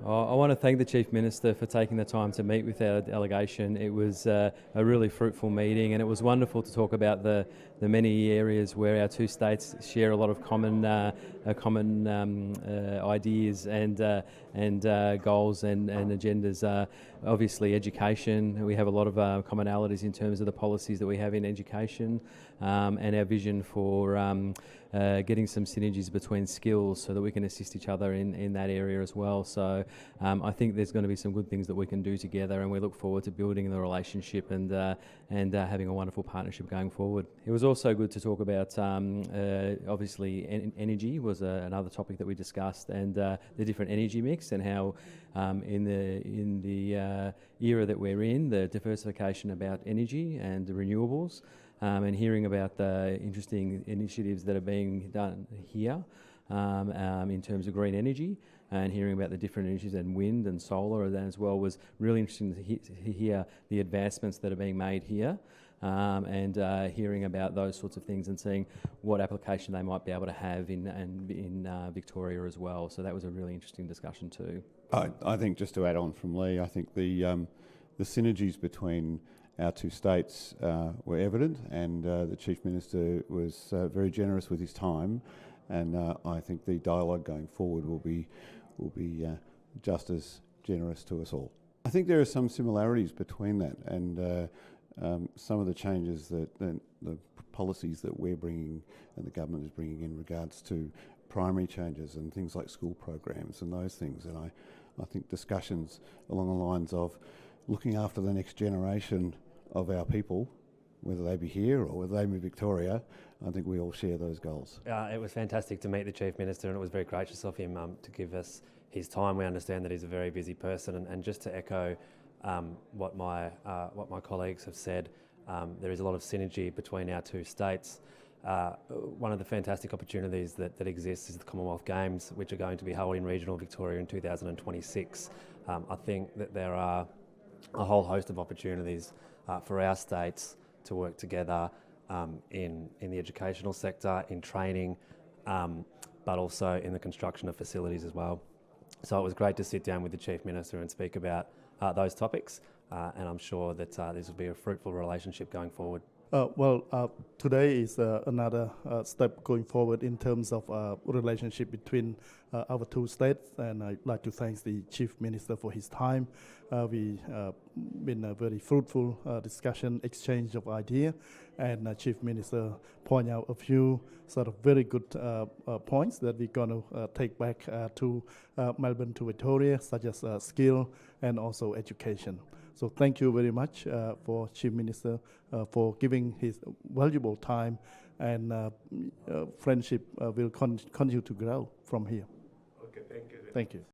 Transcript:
I want to thank the Chief Minister for taking the time to meet with our delegation. It was a really fruitful meeting, and it was wonderful to talk about the many areas where our two states share a lot of common ideas and goals and agendas. Obviously, education. We have a lot of commonalities in terms of the policies that we have in education, and our vision for getting some synergies between skills so that we can assist each other in that area as well. So I think there's going to be some good things that we can do together, and we look forward to building the relationship and having a wonderful partnership going forward. It was also good to talk about obviously energy was another topic that we discussed, and the different energy mix and how in the era that we're in, the diversification about energy and the renewables. And hearing about the interesting initiatives that are being done here in terms of green energy, and hearing about the different initiatives and wind and solar as well was really interesting to hear the advancements that are being made here, and hearing about those sorts of things and seeing what application they might be able to have in Victoria as well. So that was a really interesting discussion too. I think, just to add on from Lee, I think the synergies between our two states were evident, and the Chief Minister was very generous with his time, and I think the dialogue going forward will be just as generous to us all. I think there are some similarities between that, and some of the changes that the policies that we're bringing and the government is bringing in regards to primary changes and things like school programs and those things. And I think discussions along the lines of looking after the next generation of our people, whether they be here or whether they be Victoria, I think we all share those goals. It was fantastic to meet the Chief Minister, and it was very gracious of him to give us his time. We understand that he's a very busy person, and just to echo what my colleagues have said, there is a lot of synergy between our two states. One of the fantastic opportunities that exists is the Commonwealth Games, which are going to be held in regional Victoria in 2026. I think that there are a whole host of opportunities for our states to work together in the educational sector, in training, but also in the construction of facilities as well. So it was great to sit down with the Chief Minister and speak about those topics, and I'm sure that this will be a fruitful relationship going forward. Today is another step going forward in terms of relationship between our two states, and I'd like to thank the Chief Minister for his time. We been a very fruitful discussion, exchange of ideas, and Chief Minister point out a few sort of very good points that we're going to take back to Melbourne, to Victoria, such as skill and also education. So thank you very much for Chief Minister for giving his valuable time, and friendship will continue to grow from here. Okay, thank you. Thank you.